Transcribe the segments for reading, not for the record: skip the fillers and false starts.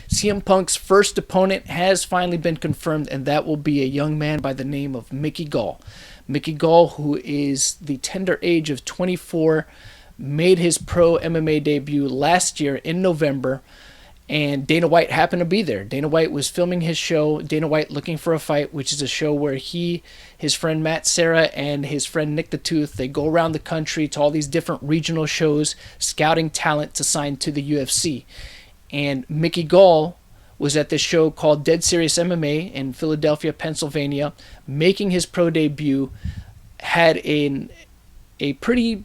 CM Punk's first opponent has finally been confirmed, and that will be a young man by the name of Mickey Gall. Mickey Gall, who is the tender age of 24, made his pro MMA debut last year in November, and Dana White happened to be there. Dana White was filming his show, Dana White Looking for a Fight, which is a show where he, his friend Matt Serra, and his friend Nick the Tooth, they go around the country to all these different regional shows, scouting talent to sign to the UFC. And Mickey Gall was at this show called Dead Serious MMA in Philadelphia, Pennsylvania, making his pro debut, had a pretty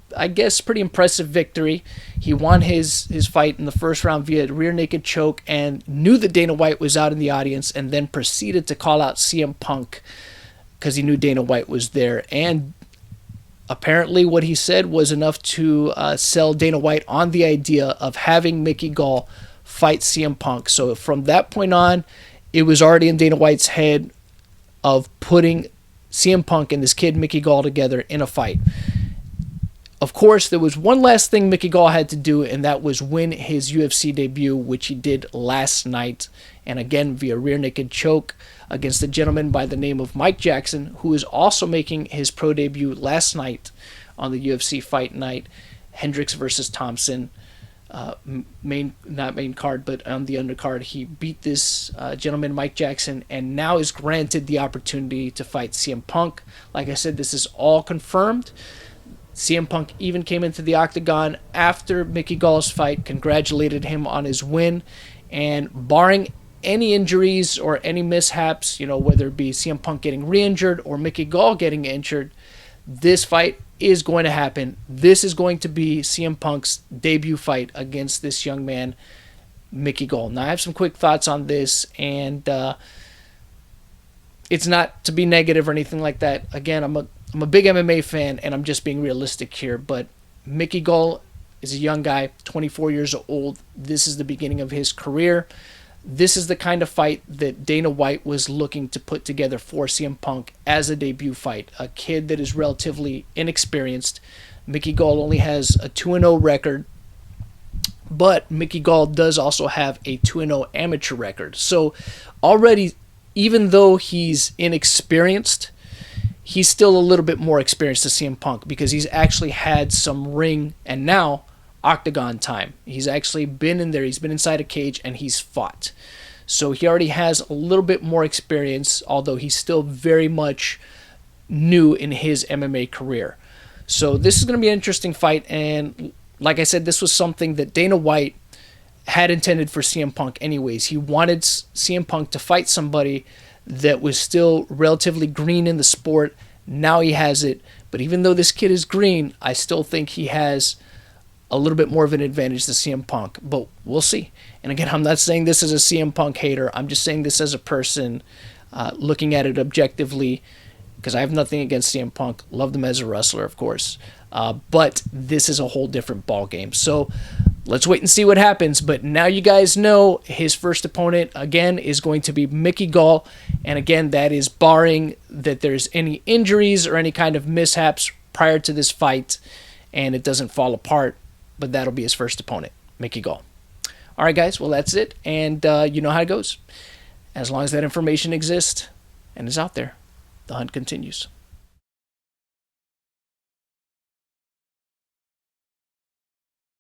impressive victory. He won his fight in the first round via rear naked choke and knew that Dana White was out in the audience, and then proceeded to call out CM Punk because he knew Dana White was there. And apparently what he said was enough to sell Dana White on the idea of having Mickey Gall fight CM Punk. So from that point on, it was already in Dana White's head of putting CM Punk and this kid Mickey Gall together in a fight. Of course, there was one last thing Mickey Gall had to do, and that was win his UFC debut, which he did last night, and again via rear naked choke against a gentleman by the name of Mike Jackson, who is also making his pro debut last night on the UFC Fight Night, Hendricks versus Thompson, not main card, but on the undercard. He beat this gentleman, Mike Jackson, and now is granted the opportunity to fight CM Punk. Like I said, this is all confirmed. CM Punk even came into the octagon after Mickey Gall's fight, congratulated him on his win, and barring any injuries or any mishaps, whether it be CM Punk getting re-injured or Mickey Gall getting injured, this fight is going to happen. This is going to be CM Punk's debut fight against this young man, Mickey Gall. Now, I have some quick thoughts on this, and it's not to be negative or anything like that. Again, I'm a big MMA fan, and I'm just being realistic here, but Mickey Gall is a young guy, 24 years old. This is the beginning of his career. This is the kind of fight that Dana White was looking to put together for CM Punk as a debut fight. A kid that is relatively inexperienced. Mickey Gall only has a 2-0 record, but Mickey Gall does also have a 2-0 amateur record. So already, even though he's inexperienced, he's still a little bit more experienced than CM Punk because he's actually had some ring and now octagon time. He's actually been in there. He's been inside a cage and he's fought. So he already has a little bit more experience, although he's still very much new in his MMA career. So this is going to be an interesting fight. And like I said, this was something that Dana White had intended for CM Punk anyways. He wanted CM Punk to fight somebody that was still relatively green in the sport. Now he has it. But even though this kid is green, I still think he has a little bit more of an advantage than CM Punk. But we'll see. And again, I'm not saying this as a CM Punk hater. I'm just saying this as a person looking at it objectively, because I have nothing against CM Punk. Love him as a wrestler, of course. But this is a whole different ball game. So let's wait and see what happens. But now you guys know his first opponent, again, is going to be Mickey Gall. And again, that is barring that there's any injuries or any kind of mishaps prior to this fight and it doesn't fall apart. But that'll be his first opponent, Mickey Gall. All right, guys. Well, that's it. And you know how it goes. As long as that information exists and is out there, the hunt continues.